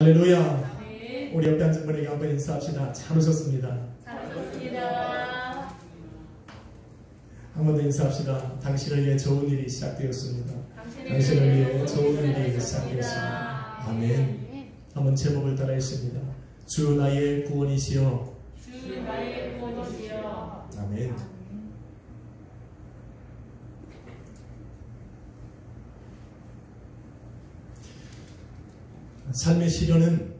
할렐루야. 네. 우리 옆에 앉은 분에게 한번 인사합시다. 잘 오셨습니다. 잘 오셨습니다. 한 번 더 인사합시다. 당신을 위해 좋은 일이 시작되었습니다. 당신을 위해 좋은 일이 시작되었습니다. 아멘. 한번 제목을 따라 했습니다. 주 나의 구원이시여. 주 나의 구원이시여. 아멘. 삶의 시련은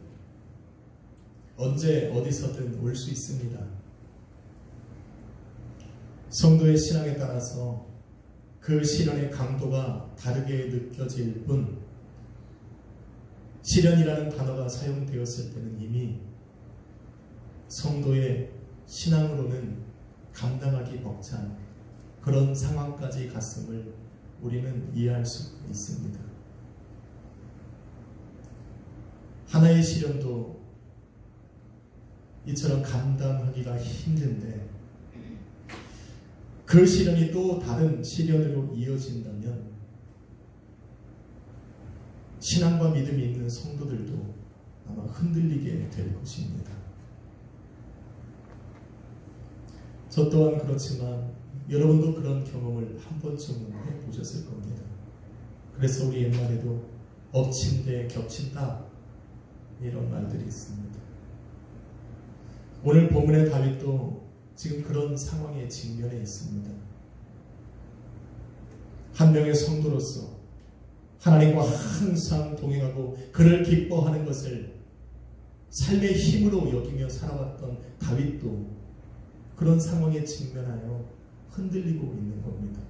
언제 어디서든 올 수 있습니다. 성도의 신앙에 따라서 그 시련의 강도가 다르게 느껴질 뿐, 시련이라는 단어가 사용되었을 때는 이미 성도의 신앙으로는 감당하기 벅찬 그런 상황까지 갔음을 우리는 이해할 수 있습니다. 하나의 시련도 이처럼 감당하기가 힘든데 그 시련이 또 다른 시련으로 이어진다면 신앙과 믿음이 있는 성도들도 아마 흔들리게 될 것입니다. 저 또한 그렇지만 여러분도 그런 경험을 한 번쯤은 해보셨을 겁니다. 그래서 우리 옛말에도 엎친데 겹친다 이런 말들이 있습니다. 오늘 본문의 다윗도 지금 그런 상황에 직면해 있습니다. 한 명의 성도로서 하나님과 항상 동행하고 그를 기뻐하는 것을 삶의 힘으로 여기며 살아왔던 다윗도 그런 상황에 직면하여 흔들리고 있는 겁니다.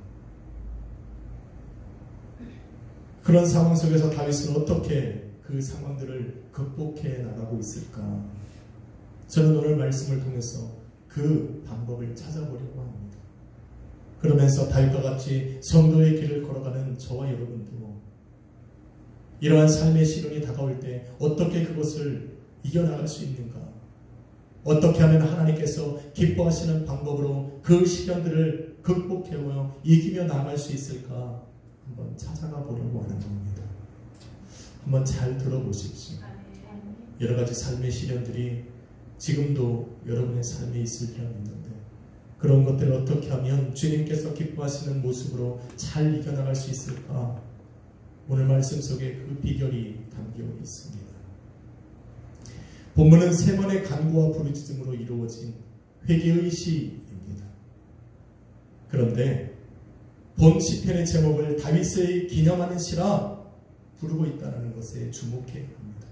그런 상황 속에서 다윗은 어떻게 그 상황들을 극복해 나가고 있을까? 저는 오늘 말씀을 통해서 그 방법을 찾아보려고 합니다. 그러면서 다윗과 같이 성도의 길을 걸어가는 저와 여러분도 이러한 삶의 시련이 다가올 때 어떻게 그것을 이겨나갈 수 있는가? 어떻게 하면 하나님께서 기뻐하시는 방법으로 그 시련들을 극복해오며 이기며 나아갈 수 있을까? 한번 찾아가 보려고 하는 겁니다. 한번 잘 들어보십시오. 여러 가지 삶의 시련들이 지금도 여러분의 삶에 있으리라 믿는데 그런 것들을 어떻게 하면 주님께서 기뻐하시는 모습으로 잘 이겨나갈 수 있을까? 오늘 말씀 속에 그 비결이 담겨 있습니다. 본문은 세 번의 간구와 부르짖음으로 이루어진 회개의 시입니다. 그런데 본 시편의 제목을 다윗의 기념하는 시라 부르고 있다는 것에 주목해야 합니다.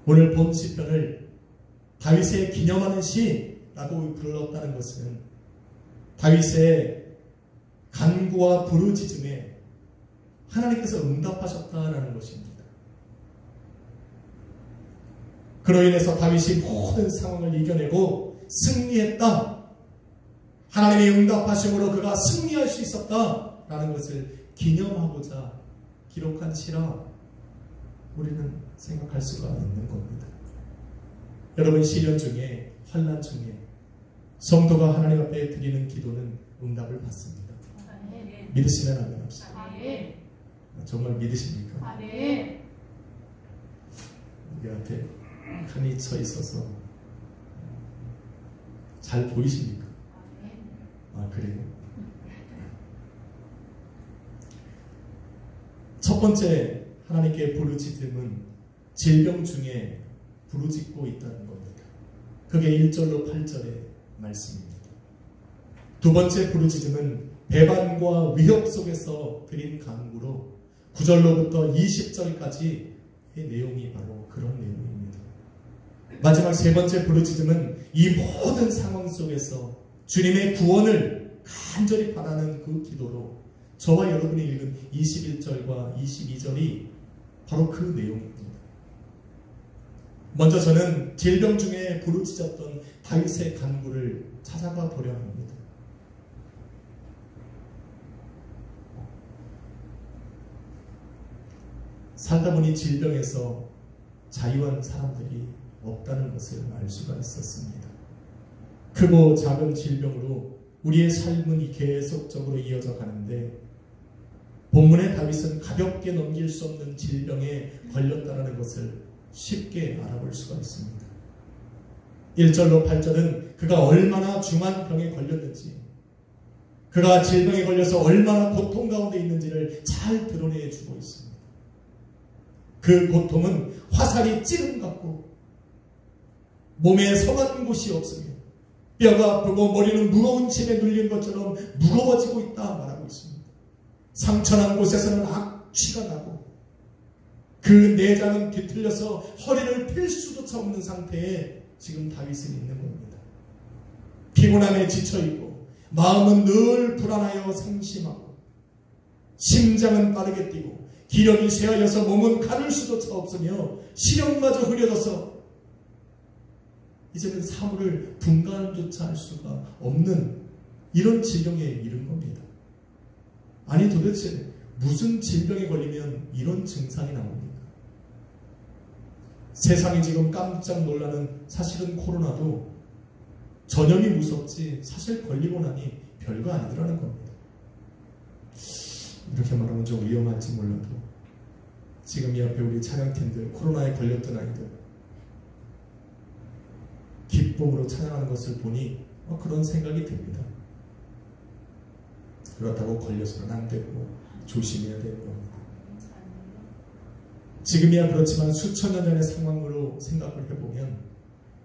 오늘 본 시편을 다윗의 기념하는 시라고 불렀다는 것은 다윗의 간구와 부르짖음에 하나님께서 응답하셨다라는 것입니다. 그로 인해서 다윗이 모든 상황을 이겨내고 승리했다. 하나님의 응답하심으로 그가 승리할 수 있었다라는 것을 기념하고자 기록한 시라 우리는 생각할 수가 있는 겁니다. 여러분, 시련 중에, 환난 중에 성도가 하나님 앞에 드리는 기도는 응답을 받습니다. 믿으시면 아멘 합시다. 정말 믿으십니까? 우리 앞에 칸이 쳐 있어서 잘 보이십니까? 아, 그래요? 첫 번째 하나님께 부르짖음은 질병 중에 부르짖고 있다는 겁니다. 그게 1절로 8절의 말씀입니다. 두 번째 부르짖음은 배반과 위협 속에서 드린 간구로 9절로부터 20절까지의 내용이 바로 그런 내용입니다. 마지막 세 번째 부르짖음은 이 모든 상황 속에서 주님의 구원을 간절히 바라는 그 기도로 저와 여러분이 읽은 21절과 22절이 바로 그 내용입니다. 먼저 저는 질병 중에 부르짖었던 다윗의 간구를 찾아가 보려 합니다. 살다 보니 질병에서 자유한 사람들이 없다는 것을 알 수가 있었습니다. 크고 작은 질병으로 우리의 삶은 계속적으로 이어져 가는데 본문의 다윗은 가볍게 넘길 수 없는 질병에 걸렸다는 것을 쉽게 알아볼 수가 있습니다. 1절로 8절은 그가 얼마나 중한 병에 걸렸는지, 그가 질병에 걸려서 얼마나 고통 가운데 있는지를 잘 드러내 주고 있습니다. 그 고통은 화살이 찌름 같고 몸에 성한 곳이 없으며 뼈가 아프고 머리는 무거운 짐에 눌린 것처럼 무거워지고 있다 말하고 있습니다. 상처난 곳에서는 악취가 나고 그 내장은 뒤틀려서 허리를 펼 수조차 없는 상태에 지금 다윗은 있는 겁니다. 피곤함에 지쳐있고 마음은 늘 불안하여 상심하고 심장은 빠르게 뛰고 기력이 쇠하여서 몸은 가눌 수조차 없으며 시력마저 흐려져서 이제는 사물을 분간조차 할 수가 없는 이런 질병에 이른 겁니다. 아니 도대체 무슨 질병에 걸리면 이런 증상이 나옵니까? 세상이 지금 깜짝 놀라는 사실은 코로나도 전염이 무섭지 사실 걸리고 나니 별거 아니더라는 겁니다. 이렇게 말하면 좀 위험할지 몰라도 지금 이 앞에 우리 찬양팀들 코로나에 걸렸던 아이들 기쁨으로 찬양하는 것을 보니 그런 생각이 듭니다. 그렇다고 걸려서는 안 되고 조심해야 되는 겁니다. 지금이야 그렇지만 수천 년 전의 상황으로 생각을 해보면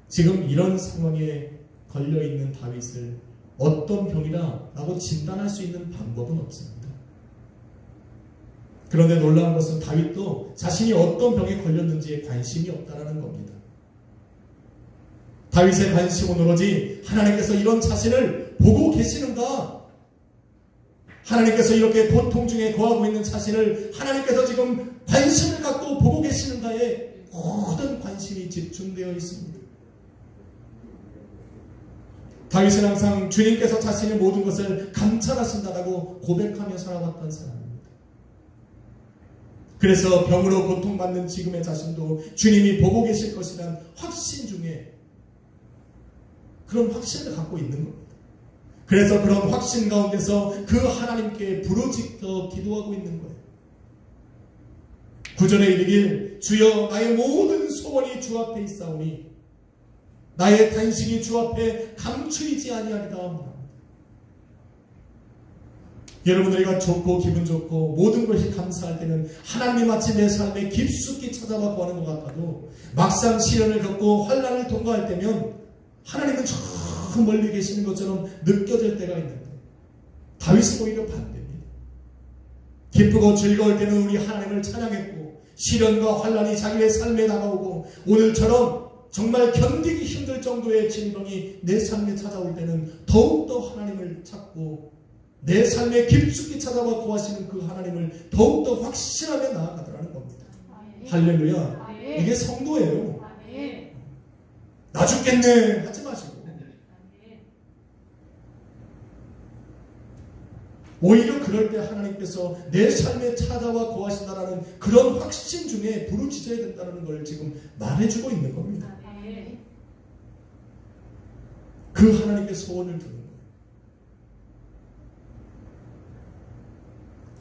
지금 이런 상황에 걸려있는 다윗을 어떤 병이다 라고 진단할 수 있는 방법은 없습니다. 그런데 놀라운 것은 다윗도 자신이 어떤 병에 걸렸는지에 관심이 없다는 겁니다. 다윗의 관심은 오로지 하나님께서 이런 자신을 보고 계시는가, 하나님께서 이렇게 고통 중에 거하고 있는 자신을 하나님께서 지금 관심을 갖고 보고 계시는가에 모든 관심이 집중되어 있습니다. 다윗은 항상 주님께서 자신의 모든 것을 감찰하신다라고 고백하며 살아왔던 사람입니다. 그래서 병으로 고통받는 지금의 자신도 주님이 보고 계실 것이란 확신 중에 그런 확신을 갖고 있는 겁니다. 그래서 그런 확신 가운데서 그 하나님께 부르짖어 기도하고 있는 거예요. 9절에 이르길 주여 나의 모든 소원이 주 앞에 있사오니 나의 탄식이 주 앞에 감추이지 아니하리다. 여러분들이가 좋고 기분 좋고 모든 것이 감사할 때는 하나님이 마치 내 삶에 깊숙이 찾아와 구하는 것 같아도 막상 시련을 겪고 환난을 통과할 때면 하나님은 저 멀리 계시는 것처럼 느껴질 때가 있는데 다윗은 오히려 반대입니다. 기쁘고 즐거울 때는 우리 하나님을 찬양했고 시련과 환난이 자기의 삶에 다가오고 오늘처럼 정말 견디기 힘들 정도의 질병이 내 삶에 찾아올 때는 더욱더 하나님을 찾고 내 삶에 깊숙이 찾아와 구하시는 그 하나님을 더욱더 확실하게 나아가더라는 겁니다. 할렐루야. 이게 성도예요. 나 죽겠네 하지 마시고 오히려 그럴 때 하나님께서 내 삶에 찾아와 구하신다라는 그런 확신 중에 부르짖어야 된다는 걸 지금 말해주고 있는 겁니다. 그 하나님의 소원을 듣는 거예요.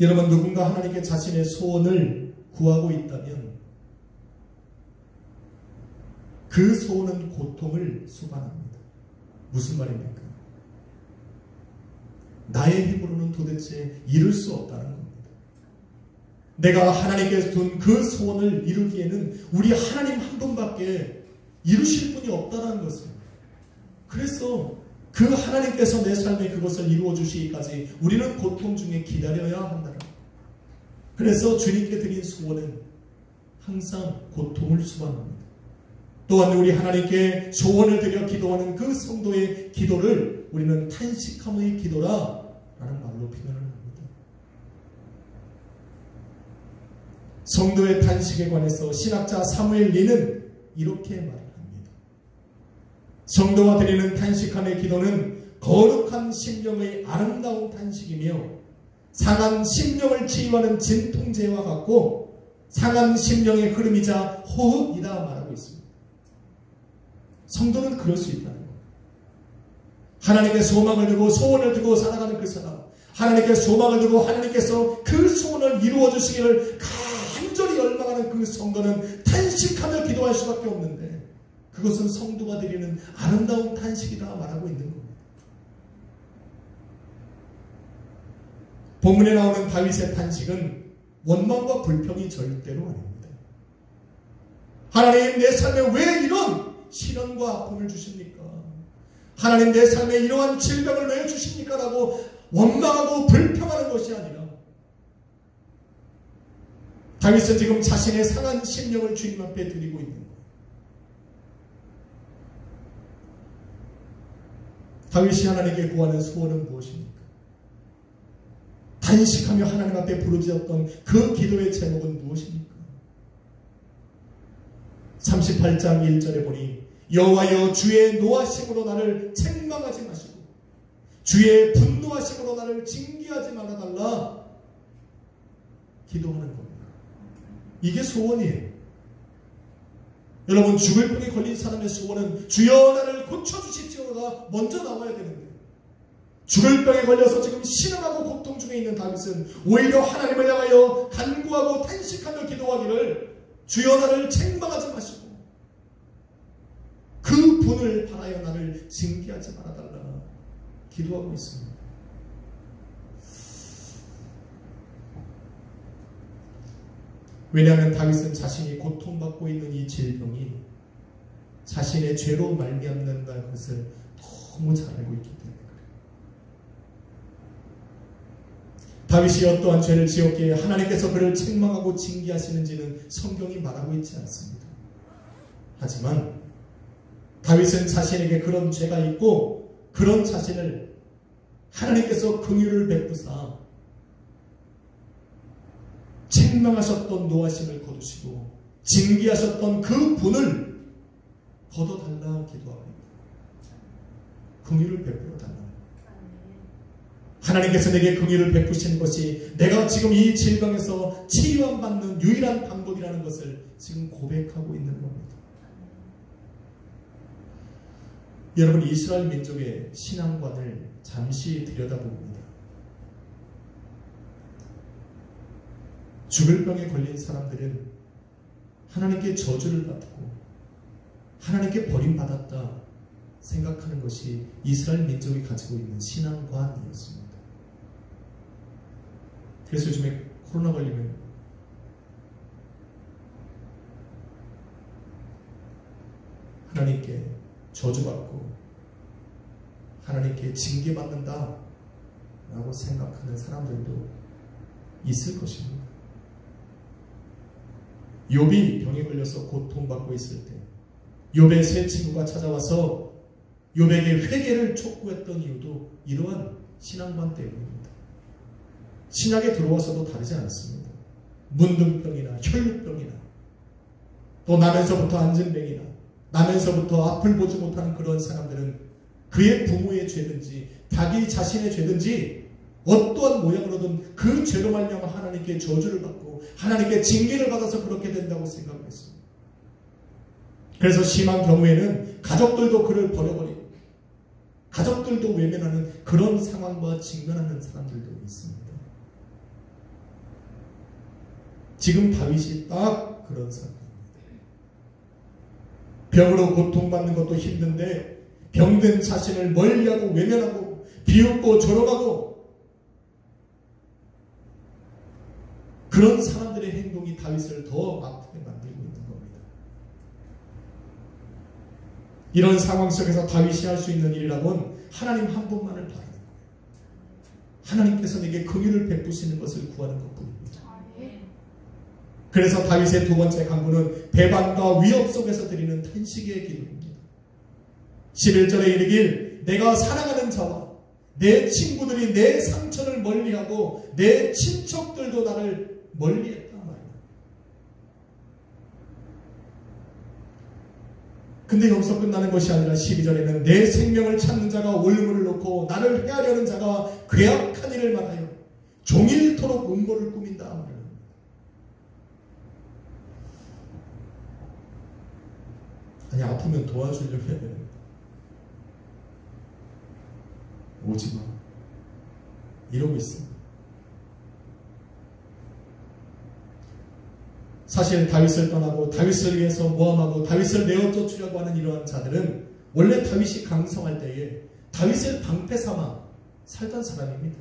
여러분 누군가 하나님께 자신의 소원을 구하고 있다면 그 소원은 고통을 수반합니다. 무슨 말입니까? 나의 힘으로는 도대체 이룰 수 없다는 겁니다. 내가 하나님께서 둔 그 소원을 이루기에는 우리 하나님 한 분밖에 이루실 분이 없다는 것을, 그래서 그 하나님께서 내 삶에 그것을 이루어 주시기까지 우리는 고통 중에 기다려야 한다는 거예요. 그래서 주님께 드린 소원은 항상 고통을 수반합니다. 또한 우리 하나님께 소원을 드려 기도하는 그 성도의 기도를 우리는 탄식함의 기도라 라는 말로 표현을 합니다. 성도의 탄식에 관해서 신학자 사무엘 리는 이렇게 말을 합니다. 성도가 드리는 탄식함의 기도는 거룩한 심령의 아름다운 탄식이며 상한 심령을 치유하는 진통제와 같고 상한 심령의 흐름이자 호흡이다 말하고 있습니다. 성도는 그럴 수 있다는 거예요. 하나님의 소망을 두고 소원을 두고 살아가는 그 사람, 하나님께서 소망을 두고 하나님께서 그 소원을 이루어 주시기를 간절히 열망하는 그 성도는 탄식하며 기도할 수밖에 없는데 그것은 성도가 드리는 아름다운 탄식이다 말하고 있는 겁니다. 본문에 나오는 다윗의 탄식은 원망과 불평이 절대로 아닙니다. 하나님, 내 삶에 왜 이런 시련과 아픔을 주십니까? 하나님, 내 삶에 이러한 질병을 왜 주십니까? 라고 원망하고 불평하는 것이 아니라 다윗은 지금 자신의 상한 심령을 주님 앞에 드리고 있는 거예요. 다윗이 하나님께 구하는 소원은 무엇입니까? 단식하며 하나님 앞에 부르짖었던 그 기도의 제목은 무엇입니까? 38장 1절에 보니 여호와여, 주의 노하심으로 나를 책망하지 마시고 주의 분노하심으로 나를 징계하지 말아달라 기도하는 겁니다. 이게 소원이에요. 여러분, 죽을 병에 걸린 사람의 소원은 주여 나를 고쳐주십시오가 먼저 나와야 되는데 죽을 병에 걸려서 지금 신음하고 고통 중에 있는 다윗은 오히려 하나님을 향하여 간구하고 탄식하며 기도하기를 주여 나를 책망하지 마시고 그 분을 바라여 나를 징계하지 말아달라 기도하고 있습니다. 왜냐하면 다윗은 자신이 고통받고 있는 이 질병이 자신의 죄로 말미암는다는 것을 너무 잘 알고 있기 때문에 그래요. 다윗이 어떠한 죄를 지었기에 하나님께서 그를 책망하고 징계하시는지는 성경이 말하고 있지 않습니다. 하지만 다윗은 자신에게 그런 죄가 있고 그런 자신을 하나님께서 긍휼을 베푸사 책망하셨던 노하심을 거두시고 징계하셨던 그 분을 걷어달라 기도하고 긍휼을 베풀어 달라. 하나님께서 내게 긍휼을 베푸시는 것이 내가 지금 이 질병에서 치유받는 유일한 방법이라는 것을 지금 고백하고 있는 겁니다. 여러분, 이스라엘 민족의 신앙관을 잠시 들여다봅니다. 죽을 병에 걸린 사람들은 하나님께 저주를 받고 하나님께 버림받았다 생각하는 것이 이스라엘 민족이 가지고 있는 신앙관이었습니다. 그래서 요즘에 코로나 걸리면 하나님께 저주받고 하나님께 징계받는다 라고 생각하는 사람들도 있을 것입니다. 욥이 병에 걸려서 고통받고 있을 때 욥의 세 친구가 찾아와서 욥에게 회개를 촉구했던 이유도 이러한 신앙관 때문입니다. 신약에 들어와서도 다르지 않습니다. 문둥병이나 혈루병이나 또 나면서부터 안진뱅이나 나면서부터 앞을 보지 못하는 그런 사람들은 그의 부모의 죄든지 자기 자신의 죄든지 어떠한 모양으로든 그 죄로 말미암아 하나님께 저주를 받고 하나님께 징계를 받아서 그렇게 된다고 생각했습니다. 그래서 심한 경우에는 가족들도 그를 버려버리고 가족들도 외면하는 그런 상황과 직면하는 사람들도 있습니다. 지금 다윗이 딱 그런 사람입니다. 병으로 고통받는 것도 힘든데 병든 자신을 멀리하고 외면하고 비웃고 조롱하고 그런 사람들의 행동이 다윗을 더 아프게 만들고 있는 겁니다. 이런 상황 속에서 다윗이 할 수 있는 일이라곤 하나님 한 분만을 바라는 거예요. 하나님께서 내게 긍휼을 베푸시는 것을 구하는 것뿐입니다. 그래서 다윗의 두 번째 간구는 배반과 위협 속에서 드리는 탄식의 기도입니다. 11절에 이르길 내가 사랑하는 자와 내 친구들이 내 상처를 멀리하고 내 친척들도 나를 멀리했단 말이야. 근데 여기서 끝나는 것이 아니라 12절에는 내 생명을 찾는 자가 올무를 놓고 나를 해하려는 자가 괴악한 일을 말하여 종일토록 음모를 꾸민다. 아니, 아프면 도와주려고 해야 되는데 오지마. 이러고 있습니다. 사실 다윗을 떠나고 다윗을 위해서 모함하고 다윗을 내어 쫓으려고 하는 이러한 자들은 원래 다윗이 강성할 때에 다윗을 방패 삼아 살던 사람입니다.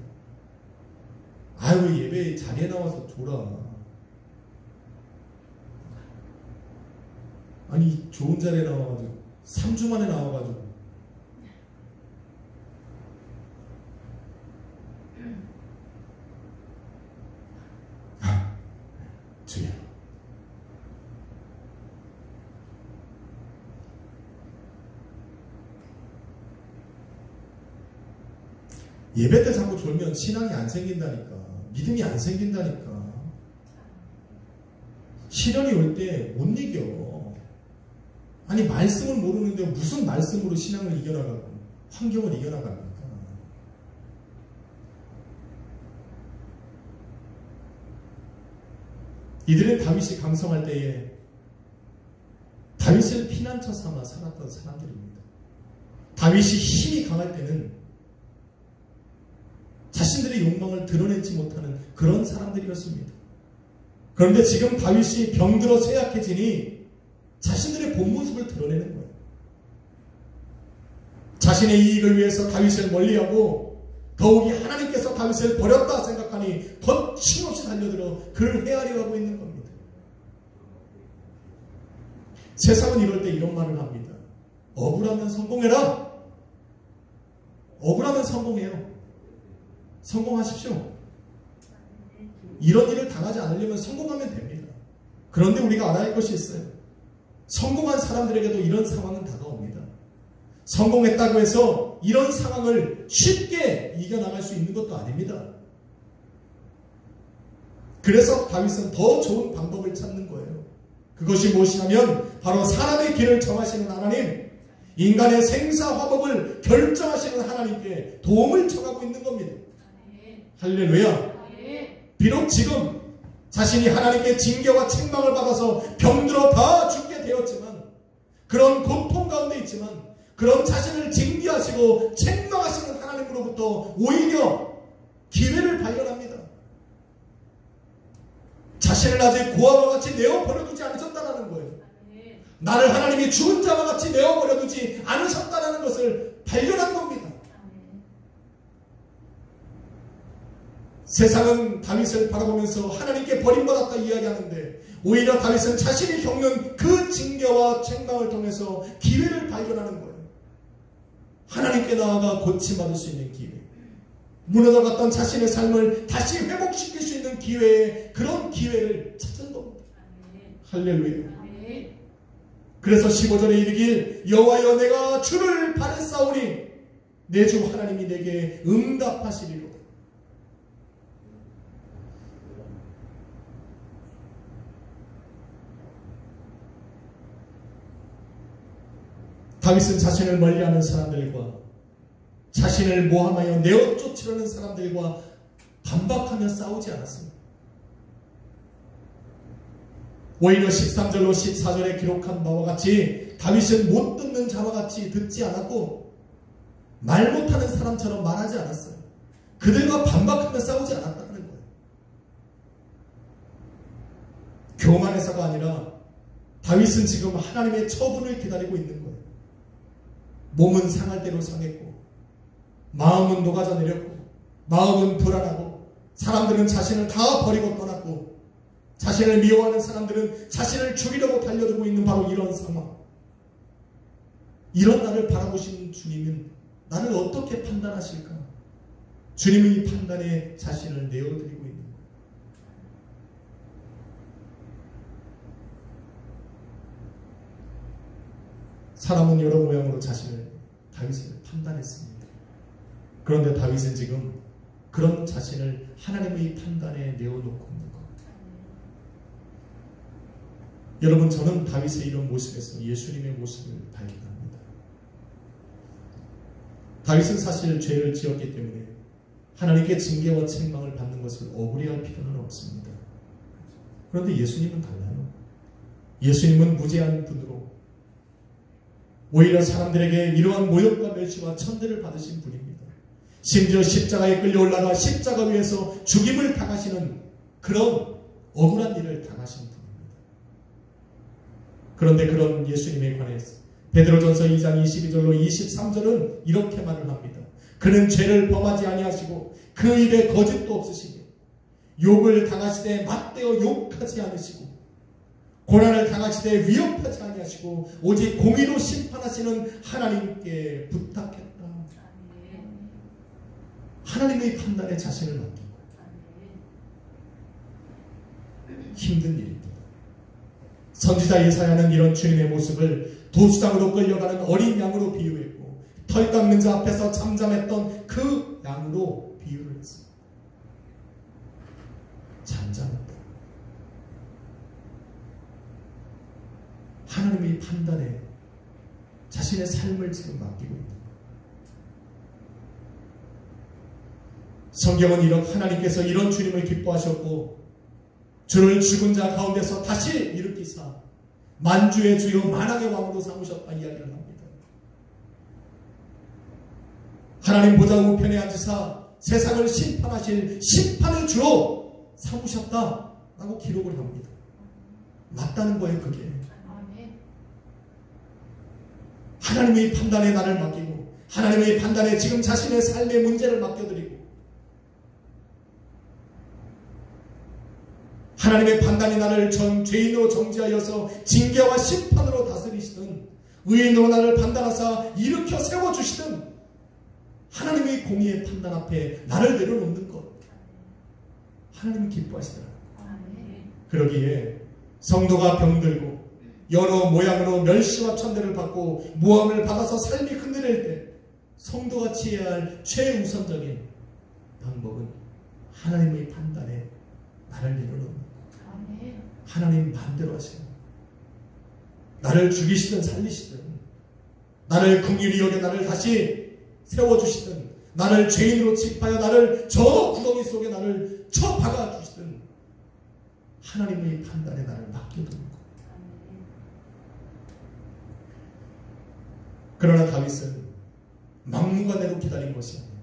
아유, 예배 자리에 나와서 줘라. 아니, 좋은 자리에 나와가지고 3주 만에 나와가지고 주여, 예배 때 자꾸 졸면 신앙이 안 생긴다니까. 믿음이 안 생긴다니까. 시련이 올 때 못 이겨. 아니, 말씀을 모르는데 무슨 말씀으로 신앙을 이겨나가고 환경을 이겨나갑니까? 이들은 다윗이 강성할 때에 다윗을 피난처 삼아 살았던 사람들입니다. 다윗이 힘이 강할 때는 자신들의 욕망을 드러내지 못하는 그런 사람들이었습니다. 그런데 지금 다윗이 병들어 쇠약해지니 자신들의 본 모습을 드러내는 거예요. 자신의 이익을 위해서 다윗을 멀리하고 더욱이 하나님께서 다윗을 버렸다 생각하니 거침없이 달려들어 그를 헤아려 하고 있는 겁니다. 세상은 이럴 때 이런 말을 합니다. 억울하면 성공해라. 억울하면 성공해요. 성공하십시오. 이런 일을 당하지 않으려면 성공하면 됩니다. 그런데 우리가 알아야 할 것이 있어요. 성공한 사람들에게도 이런 상황은 다가옵니다. 성공했다고 해서 이런 상황을 쉽게 이겨나갈 수 있는 것도 아닙니다. 그래서 다윗은 더 좋은 방법을 찾는 거예요. 그것이 무엇이냐면 바로 사람의 길을 정하시는 하나님, 인간의 생사화복을 결정하시는 하나님께 도움을 청하고 있는 겁니다. 할렐루야. 비록 지금 자신이 하나님께 징계와 책망을 받아서 병들어 다 죽게 되었지만, 그런 고통 가운데 있지만, 그런 자신을 징계하시고 책망하시는 하나님으로부터 오히려 기회를 발견합니다. 자신을 아직 고아와 같이 내어버려두지 않으셨다는 거예요. 나를 하나님이 죽은 자와 같이 내어버려두지 않으셨다는 것을 발견한 겁니다. 세상은 다윗을 바라보면서 하나님께 버림받았다 이야기하는데, 오히려 다윗은 자신이 겪는 그 징계와 책망을 통해서 기회를 발견하는 거예요. 하나님께 나아가 고침받을 수 있는 기회, 무너져갔던 자신의 삶을 다시 회복시킬 수 있는 기회에, 그런 기회를 찾은 겁니다. 할렐루야. 그래서 15절에 이르길 여호와여 내가 주를 바랬사오니 내 주 하나님이 내게 응답하시리로다. 다윗은 자신을 멀리하는 사람들과 자신을 모함하여 내어 쫓으려는 사람들과 반박하며 싸우지 않았습니다. 오히려 13절로 14절에 기록한 바와 같이 다윗은 못 듣는 자와 같이 듣지 않았고 말 못하는 사람처럼 말하지 않았어요. 그들과 반박하며 싸우지 않았다는 거예요. 교만해서가 아니라 다윗은 지금 하나님의 처분을 기다리고 있는 거예요. 몸은 상할 대로 상했고 마음은 녹아져 내렸고 마음은 불안하고 사람들은 자신을 다 버리고 떠났고 자신을 미워하는 사람들은 자신을 죽이려고 달려들고 있는 바로 이런 상황. 이런 나를 바라보시는 주님은 나를 어떻게 판단하실까? 주님은 이 판단에 자신을 내어드리고 있는 거예요. 사람은 여러 모양으로 다윗을 판단했습니다. 그런데 다윗은 지금 그런 자신을 하나님의 판단에 내어놓고 있는 겁니다. 여러분, 저는 다윗의 이런 모습에서 예수님의 모습을 발견합니다. 다윗은 사실 죄를 지었기 때문에 하나님께 징계와 책망을 받는 것을 억울해할 필요는 없습니다. 그런데 예수님은 달라요. 예수님은 무죄한 분으로 오히려 사람들에게 이러한 모욕과 멸시와 천대를 받으신 분입니다. 심지어 십자가에 끌려 올라가 십자가 위에서 죽임을 당하시는 그런 억울한 일을 당하신 분입니다. 그런데 그런 예수님에 관해서 베드로전서 2장 22절로 23절은 이렇게 말을 합니다. 그는 죄를 범하지 아니하시고 그 입에 거짓도 없으시며 욕을 당하시되 맞대어 욕하지 않으시고 고난을 당하시되 위협하지 아니하시고 오직 공의로 심판하시는 하나님께 부탁했다. 하나님의 판단에 자신을 맡기고 힘든 일입니다. 선지자 예사야는 이런 주님의 모습을 도수장으로 끌려가는 어린 양으로 비유했고 털 깎는 자 앞에서 잠잠했던 그 양으로 비유를 했습니다. 잠잠했다. 하나님의 판단에 자신의 삶을 지금 맡기고 있는 거예요. 성경은 하나님께서 이런 주님을 기뻐하셨고 주를 죽은 자 가운데서 다시 일으키사 만주의 주요 만왕의 왕으로 삼으셨다 이야기를 합니다. 하나님 보좌 우편에 앉으사 세상을 심판하실 심판의 주로 삼으셨다라고 기록을 합니다. 맞다는 거예요. 그게 하나님의 판단에 나를 맡기고 하나님의 판단에 지금 자신의 삶의 문제를 맡겨드리고 하나님의 판단이 나를 죄인으로 정죄하여서 징계와 심판으로 다스리시든 의인으로 나를 판단하사 일으켜 세워주시든 하나님의 공의의 판단 앞에 나를 내려놓는 것 하나님은 기뻐하시더라. 그러기에 성도가 병들고 여러 모양으로 멸시와 천대를 받고 모함을 받아서 삶이 흔들릴 때 성도가 취해야 할 최우선적인 방법은 하나님의 판단에 나를 내려놓는 것. 하나님 마음대로 하세요. 나를 죽이시든 살리시든 나를 긍휼히 여겨 나를 다시 세워주시든 나를 죄인으로 짚하여 나를 저 구덩이 속에 나를 쳐 박아주시든 하나님의 판단에 나를 맡겨두는 것. 그러나 다윗은 막무가내로 기다린 것이 아니에요.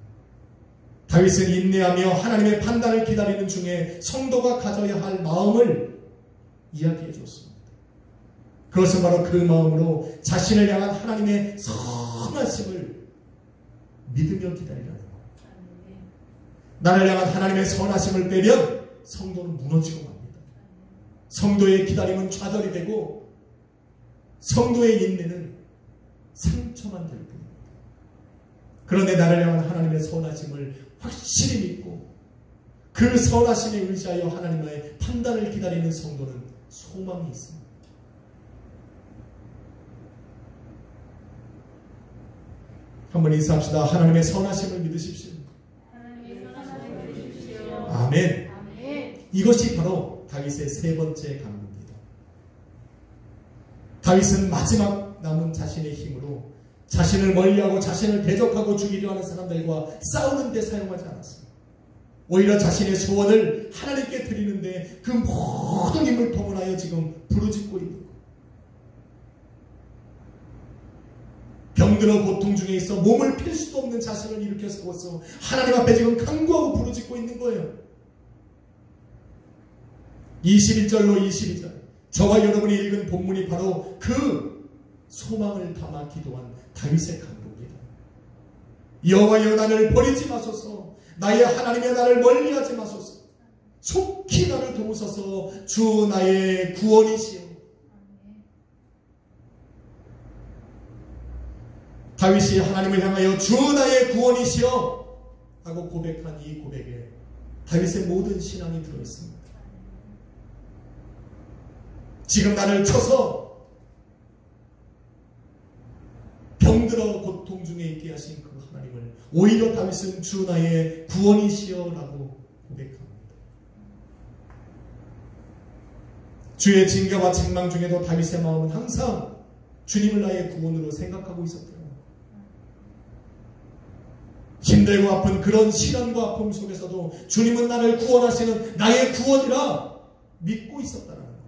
다윗은 인내하며 하나님의 판단을 기다리는 중에 성도가 가져야 할 마음을 이야기해 줬습니다. 그것은 바로 그 마음으로 자신을 향한 하나님의 선하심을 믿으며 기다리라는 것. 나를 향한 하나님의 선하심을 빼면 성도는 무너지고 맙니다. 성도의 기다림은 좌절이 되고 성도의 인내는 상처만 될 뿐입니다. 그런데 나를 향한 하나님의 선하심을 확실히 믿고 그 선하심에 의지하여 하나님의 판단을 기다리는 성도는 소망이 있습니다. 한번 인사합시다. 하나님의 선하심을 믿으십시오. 아멘. 이것이 바로 다윗의 세 번째 강구입니다. 다윗은 마지막 남은 자신의 힘으로 자신을 멀리하고 자신을 대적하고 죽이려 하는 사람들과 싸우는 데 사용하지 않았습니다. 오히려 자신의 소원을 하나님께 드리는데 그 모든 힘을 동원하여 지금 부르짖고 있는 거예요. 병들어 고통 중에 있어 몸을 필 수도 없는 자신을 일으켜 세워서 하나님 앞에 지금 간구하고 부르짖고 있는 거예요. 21절로 22절 저와 여러분이 읽은 본문이 바로 그 소망을 담아 기도한 다윗의 간구입니다. 여호와여 나를 버리지 마소서. 나의 하나님의 나를 멀리하지 마소서. 속히 나를 도우소서. 주 나의 구원이시여. 다윗이 하나님을 향하여 주 나의 구원이시여 하고 고백한 이 고백에 다윗의 모든 신앙이 들어있습니다. 지금 나를 쳐서 병들어 고통 중에 있게 하신 그 하나님을 오히려 다윗은 주 나의 구원이시여 라고 고백합니다. 주의 징계와 책망 중에도 다윗의 마음은 항상 주님을 나의 구원으로 생각하고 있었더라. 힘들고 아픈 그런 시련과 아픔 속에서도 주님은 나를 구원하시는 나의 구원이라 믿고 있었다라는 겁니다.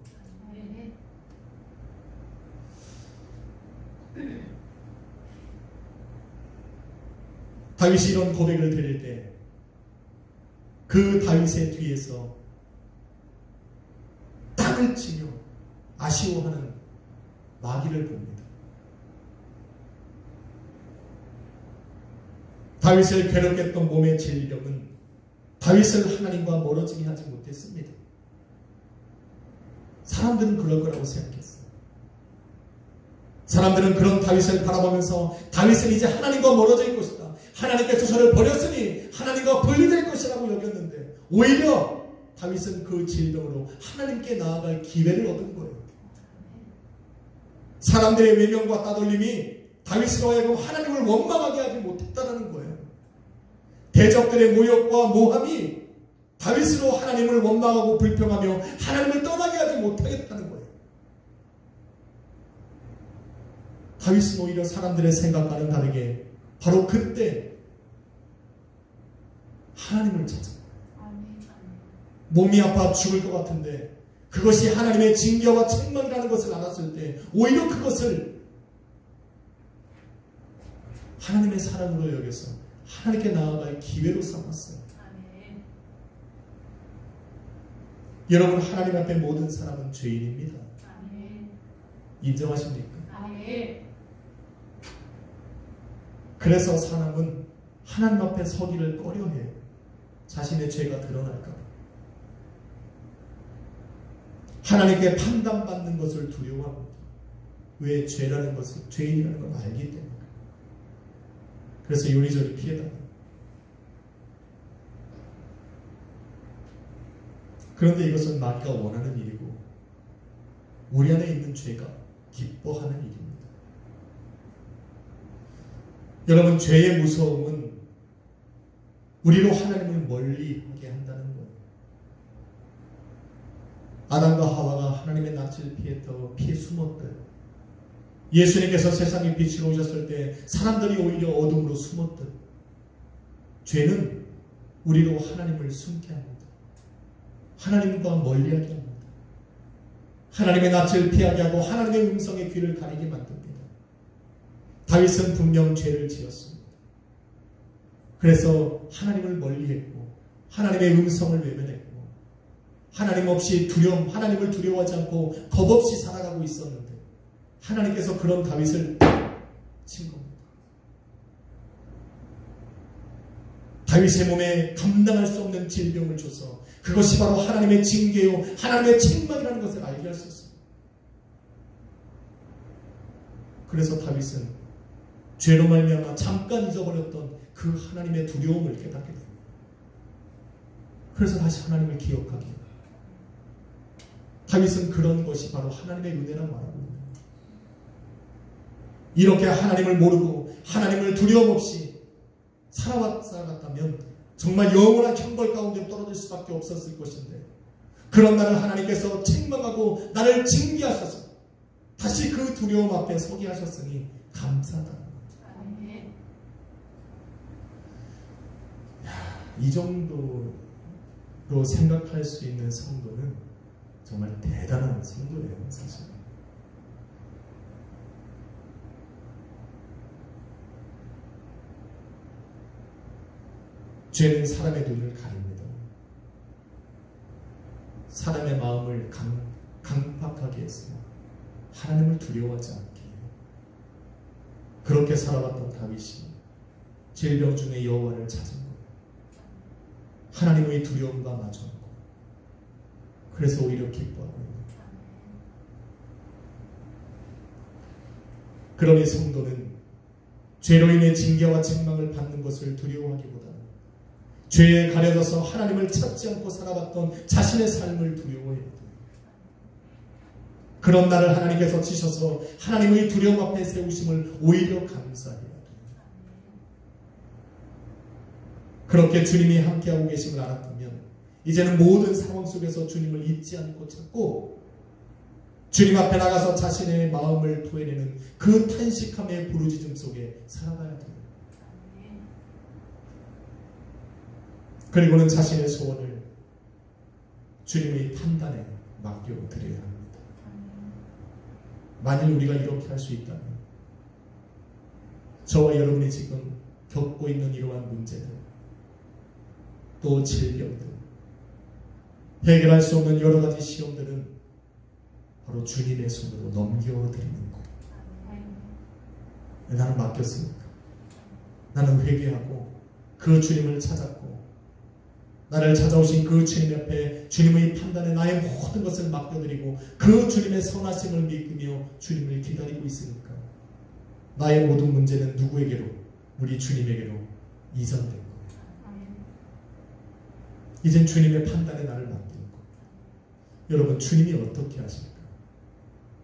다윗이 이런 고백을 드릴 때 그 다윗의 뒤에서 땅을 치며 아쉬워하는 마귀를 봅니다. 다윗을 괴롭게 했던 몸의 질병은 다윗을 하나님과 멀어지게 하지 못했습니다. 사람들은 그럴 거라고 생각했어요. 사람들은 그런 다윗을 바라보면서 다윗은 이제 하나님과 멀어질 것이다. 하나님께서 저를 버렸으니 하나님과 분리될 것이라고 여겼는데 오히려 다윗은 그 질병으로 하나님께 나아갈 기회를 얻은 거예요. 사람들의 외면과 따돌림이 다윗으로 하여금 하나님을 원망하게 하지 못했다는 거예요. 대적들의 모욕과 모함이 다윗으로 하나님을 원망하고 불평하며 하나님을 떠나게 하지 못하겠다는 거예요. 다윗은 오히려 사람들의 생각과는 다르게 바로 그때 하나님을 찾아 몸이 아파 죽을 것 같은데 그것이 하나님의 징계와 책망이라는 것을 알았을 때 오히려 그것을 하나님의 사랑으로 여겨서 하나님께 나아갈 기회로 삼았어요. 여러분, 하나님 앞에 모든 사람은 죄인입니다. 인정하십니까? 그래서 사람은 하나님 앞에 서기를 꺼려해요. 자신의 죄가 드러날까 봐. 하나님께 판단받는 것을 두려워합니다. 왜? 죄라는 것을, 죄인이라는 걸 알기 때문에. 그래서 요리조리 피해다니다. 그런데 이것은 마귀가 원하는 일이고 우리 안에 있는 죄가 기뻐하는 일입니다. 여러분, 죄의 무서움은 우리로 하나님을 멀리하게 한다는 거예요. 아담과 하와가 하나님의 낯을 피해 숨었듯 예수님께서 세상에 빛으로 오셨을 때 사람들이 오히려 어둠으로 숨었듯 죄는 우리로 하나님을 숨게 합니다. 하나님과 멀리하게 합니다. 하나님의 낯을 피하게 하고 하나님의 음성의 귀를 가리게 만듭니다. 다윗은 분명 죄를 지었습니다. 그래서 하나님을 멀리했고 하나님의 음성을 외면했고 하나님 없이 하나님을 두려워하지 않고 겁없이 살아가고 있었는데 하나님께서 그런 다윗을 친 겁니다. 다윗의 몸에 감당할 수 없는 질병을 줘서 그것이 바로 하나님의 징계요 하나님의 책망이라는 것을 알게 할 수 있습니다. 그래서 다윗은 죄로 말미암아 잠깐 잊어버렸던 그 하나님의 두려움을 깨닫게 됩니다. 그래서 다시 하나님을 기억하게 됩니다. 다윗은 그런 것이 바로 하나님의 은혜라고 말하고 있는 거예요. 이렇게 하나님을 모르고 하나님을 두려움 없이 살아갔다면 정말 영원한 형벌 가운데 떨어질 수밖에 없었을 것인데 그런 나를 하나님께서 책망하고 나를 징계하셔서 다시 그 두려움 앞에 서게 하셨으니 감사하다. 이 정도로 생각할 수 있는 성도는 정말 대단한 성도예요, 사실. 죄는 사람의 눈을 가립니다. 사람의 마음을 강팍하게 해서 하나님을 두려워하지 않게 해요. 그렇게 살아왔던 다윗이 질병 중에 여호와를 찾은 거예요. 하나님의 두려움과 맞췄고 그래서 오히려 기뻐하고 있는 거예요. 그러니 성도는 죄로 인해 징계와 책망을 받는 것을 두려워하기보다는 죄에 가려져서 하나님을 찾지 않고 살아왔던 자신의 삶을 두려워해야 돼요. 그런 나를 하나님께서 치셔서 하나님의 두려움 앞에 세우심을 오히려 감사해야 돼요. 그렇게 주님이 함께하고 계심을 알았다면 이제는 모든 상황 속에서 주님을 잊지 않고 찾고 주님 앞에 나가서 자신의 마음을 토해내는 그 탄식함의 부르짖음 속에 살아가야 돼요. 그리고는 자신의 소원을 주님의 판단에 맡겨드려야 합니다. 만일 우리가 이렇게 할 수 있다면 저와 여러분이 지금 겪고 있는 이러한 문제들, 또 질병들, 해결할 수 없는 여러 가지 시험들은 바로 주님의 손으로 넘겨드리는 거예요. 나는 맡겼으니까. 나는 회개하고 그 주님을 찾았고 나를 찾아오신 그 주님 앞에 주님의 판단에 나의 모든 것을 맡겨드리고 그 주님의 선하심을 믿으며 주님을 기다리고 있으니까 나의 모든 문제는 누구에게로? 우리 주님에게로 이전된 거예요. 이젠 주님의 판단에 나를 맡기는 거예요. 여러분, 주님이 어떻게 하실까?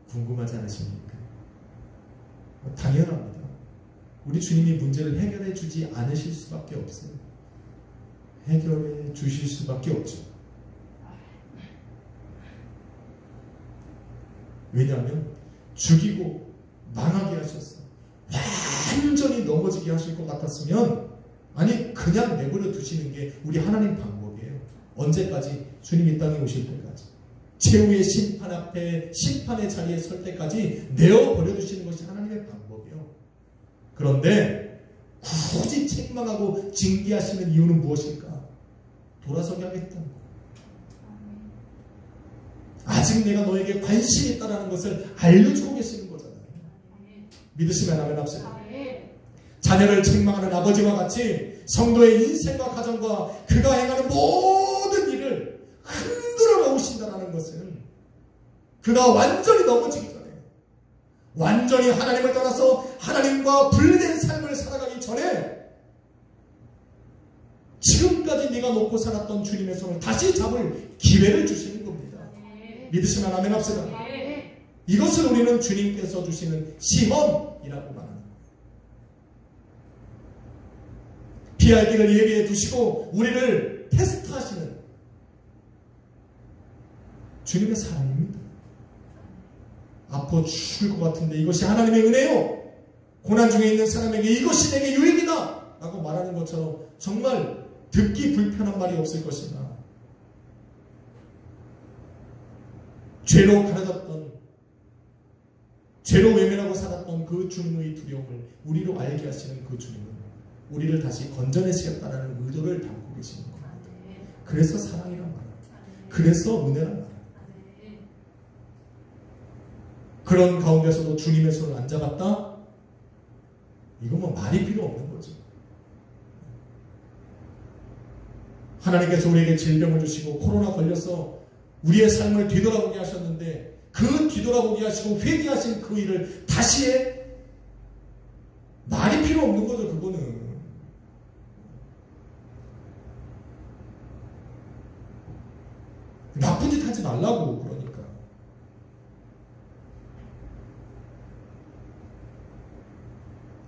궁금하지 않으십니까? 당연합니다. 우리 주님이 문제를 해결해 주지 않으실 수밖에 없어요. 해결해 주실 수밖에 없죠. 왜냐하면 죽이고 망하게 하셨어. 완전히 넘어지게 하실 것 같았으면 아니 그냥 내버려 두시는 게 우리 하나님 방법이에요. 언제까지? 주님 이 땅에 오실 때까지. 최후의 심판 앞에 심판의 자리에 설 때까지 내어버려 두시는 것이 하나님의 방법이에요. 그런데 굳이 책망하고 징계하시는 이유는 무엇일까? 돌아서게 하겠다는 거예요. 아직 내가 너에게 관심이 있다는 것을 알려주고 계시는 거잖아요. 믿으시면 아멘 합시다. 자녀를 책망하는 아버지와 같이 성도의 인생과 가정과 그가 행하는 모든 일을 흔들어 놓으신다는 것은 그가 완전히 넘어지기 전에, 완전히 하나님을 떠나서 하나님과 분리된 삶을 살아가기 전에 지금까지 네가 놓고 살았던 주님의 손을 다시 잡을 기회를 주시는 겁니다. 믿으시면 아멘 합시다. 이것을 우리는 주님께서 주시는 시험이라고 말합니다. 피할 길을 예비해 두시고 우리를 테스트하시는 주님의 사랑입니다. 아파 죽을 것 같은데 이것이 하나님의 은혜요. 고난 중에 있는 사람에게 이것이 내게 유익이다 라고 말하는 것처럼 정말 듣기 불편한 말이 없을 것이나 죄로 가려졌던, 죄로 외면하고 살았던 그 주님의 두려움을 우리로 알게 하시는 그 주님은 우리를 다시 건져내시겠다는 의도를 담고 계시는 겁니다. 그래서 사랑이란 말이에요. 그래서 은혜란 말이에요. 그런 가운데서도 주님의 손을 안 잡았다? 이건 뭐 말이 필요 없는 거죠. 하나님께서 우리에게 질병을 주시고 코로나 걸려서 우리의 삶을 뒤돌아보게 하셨는데 그 뒤돌아보게 하시고 회개하신 그 일을 다시 해? 말이 필요 없는 거죠. 그거는. 나쁜 짓 하지 말라고 그러니까.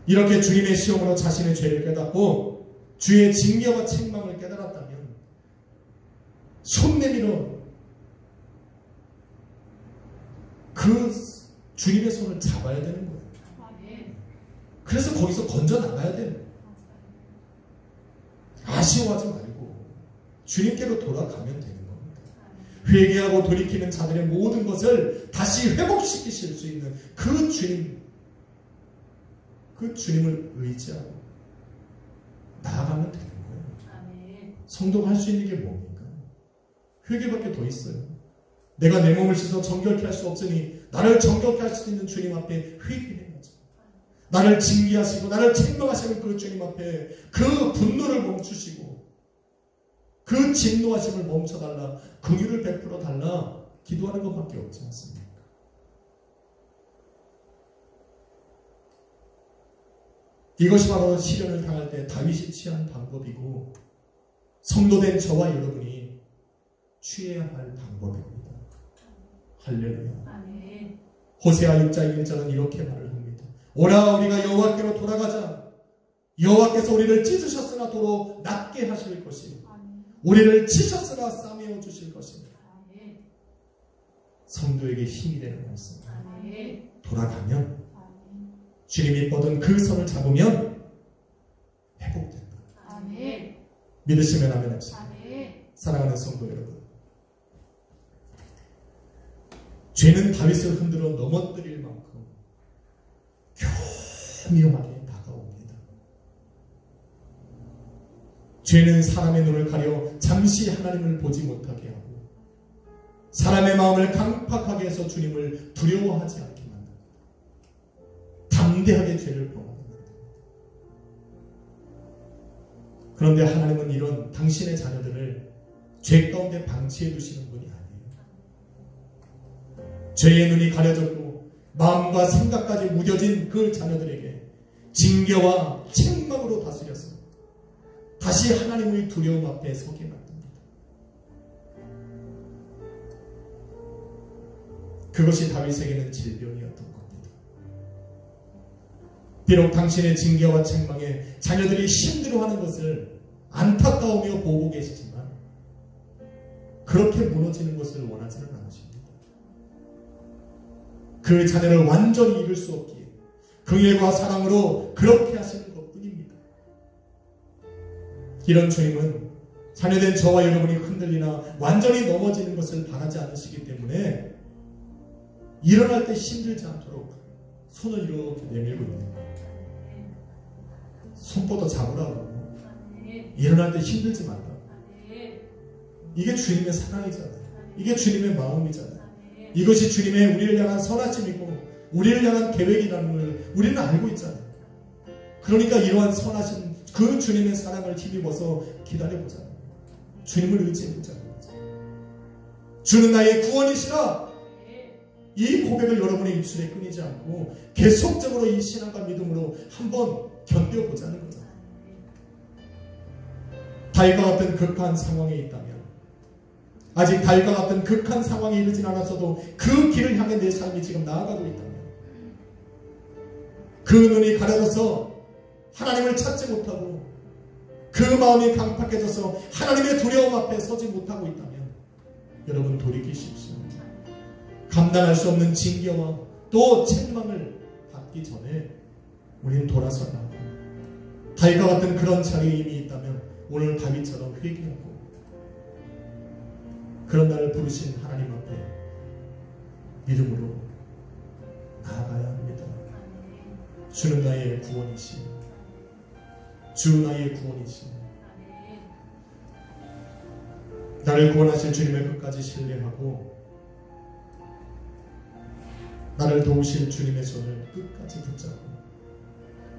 이렇게 주님의 시험으로 자신의 죄를 깨닫고 주의 징계와 책망을 깨달았다면 손 내밀어 그 주님의 손을 잡아야 되는 거예요. 그래서 거기서 건져 나가야 돼요. 아쉬워하지 말고 주님께로 돌아가면 되는 겁니다. 회개하고 돌이키는 자들의 모든 것을 다시 회복시키실 수 있는 그 주님, 그 주님을 의지하고 나아가면 되는 거예요. 성도가 할 수 있는 게 뭡니까? 회개밖에 더 있어요. 내가 내 몸을 씻어 정결케 할 수 없으니 나를 정결케 할 수 있는 주님 앞에 회개해야죠. 나를 징계하시고 나를 책망하시는 그 주님 앞에 그 분노를 멈추시고 그 진노하심을 멈춰달라, 긍휼을 베풀어 달라 기도하는 것밖에 없지 않습니까? 이것이 바로 시련을 당할 때 다윗이 취한 방법이고 성도된 저와 여러분이 취해야 할 방법입니다. 할렐루야. 호세아 6장 1절은 이렇게 말을 합니다. 오라 우리가 여호와께로 돌아가자. 여호와께서 우리를 찢으셨으나 도로 낫게 하실 것이요 우리를 치셨으나 싸매어 주실 것입니다. 성도에게 힘이 되는 말씀. 돌아가면 주님이 뻗은 그 손을 잡으면 회복된다. 믿으시면 아멘 합시다. 사랑하는 성도 여러분, 죄는 다윗을 흔들어 넘어뜨릴 만큼 교묘하게 다가옵니다. 죄는 사람의 눈을 가려 잠시 하나님을 보지 못하게 하고 사람의 마음을 강팍하게 해서 주님을 두려워하지 않게 만듭니다. 담대하게 죄를 범하게 만듭니다. 그런데 하나님은 이런 당신의 자녀들을 죄 가운데 방치해 두시는 분이 아니에요. 죄의 눈이 가려졌고 마음과 생각까지 무뎌진 그 자녀들에게 징계와 책망으로 다스려서 다시 하나님의 두려움 앞에 서게 만듭니다. 그것이 다윗에게는 질병이었던 겁니다. 비록 당신의 징계와 책망에 자녀들이 힘들어하는 것을 안타까우며 보고 계시지만 그렇게 무너지는 것을 원하지는 않으십니다. 그 자녀를 완전히 잃을 수 없기에 긍휼과 사랑으로 그렇게 하시는 것뿐입니다. 이런 주님은 자녀된 저와 여러분이 흔들리나 완전히 넘어지는 것을 바라지 않으시기 때문에 일어날 때 힘들지 않도록 손을 이렇게 내밀고 있는 거예요. 손뻗어 잡으라고. 일어날 때 힘들지 말라. 이게 주님의 사랑이잖아요. 이게 주님의 마음이잖아요. 이것이 주님의 우리를 향한 선하심이고 우리를 향한 계획이라는 걸 우리는 알고 있잖아요. 그러니까 이러한 선하심, 그 주님의 사랑을 힘입어서 기다려보잖아요. 주님을 의지해보자는 거죠. 주는 나의 구원이시라. 이 고백을 여러분의 입술에 끊이지 않고 계속적으로 이 신앙과 믿음으로 한번 견뎌보자는 거죠. 다윗과 같은 극한 상황에 있다면, 아직 다윗과 같은 극한 상황에 이르진 않았어도 그 길을 향해 내 삶이 지금 나아가고 있다면, 그 눈이 가려져서 하나님을 찾지 못하고 그 마음이 강팍해져서 하나님의 두려움 앞에 서지 못하고 있다면 여러분 돌이키십시오. 감당할 수 없는 징계와 또 책망을 받기 전에 우리는 돌아서야 하고, 다윗과 같은 그런 자리에 이미 있다면 오늘 다윗처럼 회개하고 그런 나를 부르신 하나님 앞에 믿음으로 나아가야 합니다. 주는 나의 구원이시, 주 나의 구원이시, 나를 구원하실 주님의 끝까지 신뢰하고 나를 도우실 주님의 손을 끝까지 붙잡고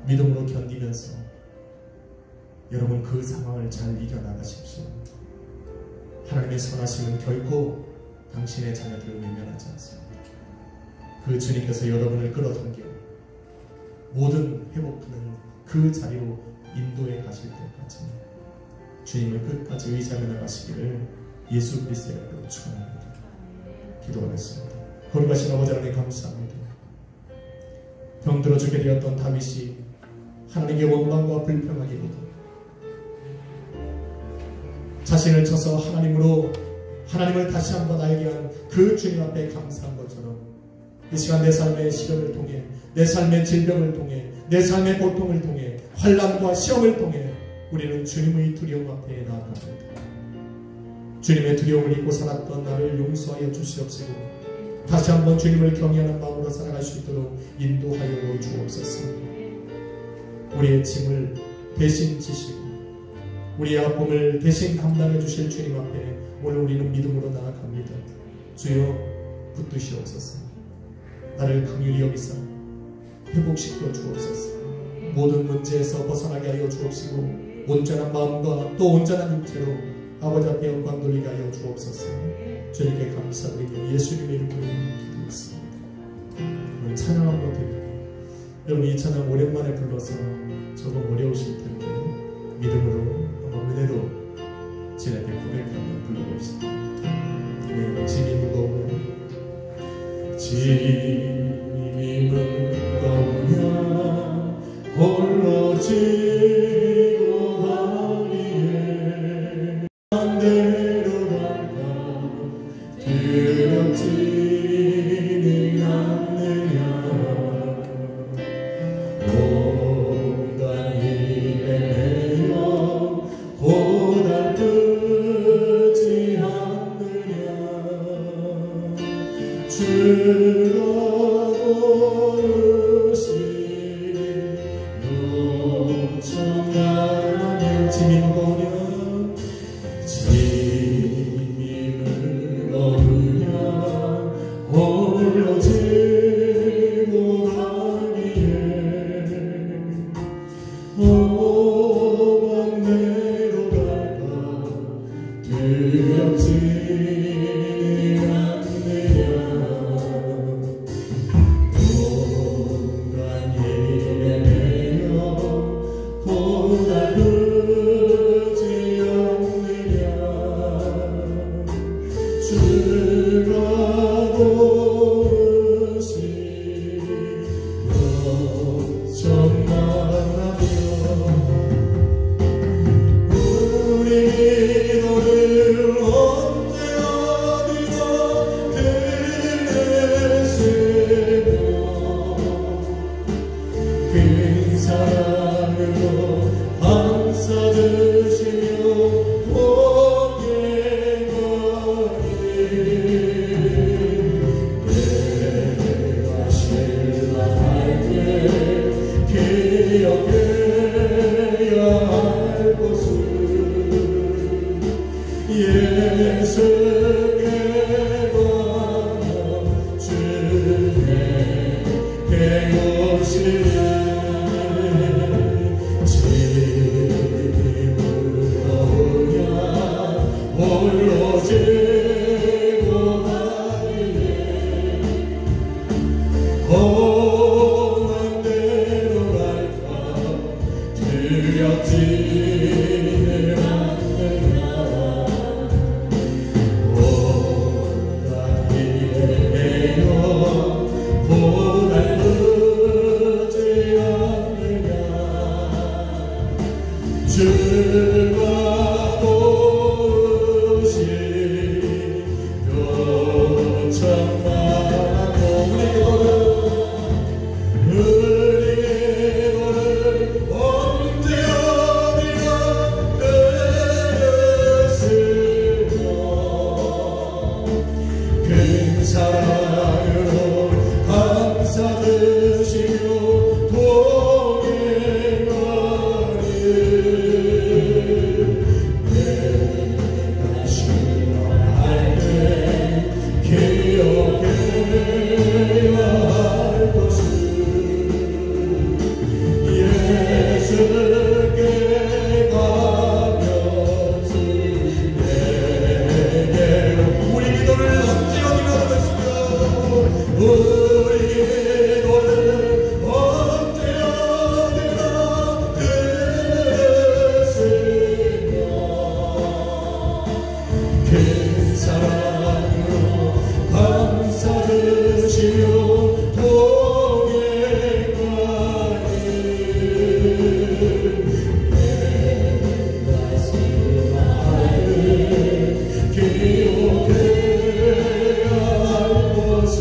믿음으로 견디면서 여러분 그 상황을 잘 이겨나가십시오. 하나님의 선하심은 결코 당신의 자녀들을 외면하지 않습니다. 그 주님께서 여러분을 끌어당겨 모든 회복되는 그 자리로 인도해 가실 때까지 주님을 끝까지 의지하며 나가시기를 예수 그리스도의 이름으로 축원합니다. 기도하겠습니다. 거룩하신 아버지 하나님 감사합니다. 병들어 죽게 되었던 다윗이 하나님의 원망과 불평하기보다 자신을 쳐서 하나님을 다시 한번 알게 한 그 주님 앞에 감사한 것처럼 이 시간 내 삶의 시련을 통해, 내 삶의 질병을 통해, 내 삶의 고통을 통해, 환난과 시험을 통해 우리는 주님의 두려움 앞에 나아갑니다. 주님의 두려움을 잊고 살았던 나를 용서하여 주시옵시고 다시 한번 주님을 경외하는 마음으로 살아갈 수 있도록 인도하여 주옵소서. 우리의 짐을 대신 지시고 우리의 아픔을 대신 감당해 주실 주님 앞에 오늘 우리는 믿음으로 나아갑니다. 주여 붙드시옵소서. 나를 긍휼히 여기사 회복시켜 주옵소서. 모든 문제에서 벗어나게 하여 주옵시고 온전한 마음과 또 온전한 육체로 아버지 앞에 영광 돌리게 하여 주옵소서. 주님께 감사드리며 예수님의 이름으로 기도했습니다. 오늘 찬양 한번 드립니다. 여러분 이 찬양 오랜만에 불러서 조금 어려우실 텐데 믿음으로 은혜로 주님께 고백하며 불러봅시다. 네, 짐이 무거우면 짐이 무거우냐 홀로 지고 가기에 반대로 갈까 두렵지는 않느냐 온갖 일에 매여 고달프지 않느냐 주가 부르시니 요청하면 짐이 무거우냐 영원하고 우리 기도를 언제 어디나 들으시며 큰 사랑으로 감사드시며 동행하리 내가 신앙할 때 기억해야 할 것은 예수께 가면서 내게로 우리 기도를 언제 어디나 들으시며 우리 기도를 언제 어디나 들으시며 큰 사랑으로 감사드시며 동행하니 내가 생각하는 기억해야 할 것은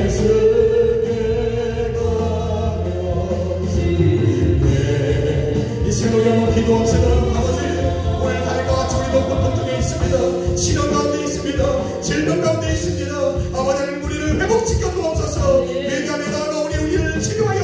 예수께 가면서 이 새벽에 한번 기도합시다. 아버지 오늘 다리가 같이 우리도 고통 중에 있습니다. 시련 가운데 있습니다. 질병 가운데 있습니다. 아버지 하나님 우리를 회복시켜 주옵소서. 회개하며 나아가 우리를 치료하여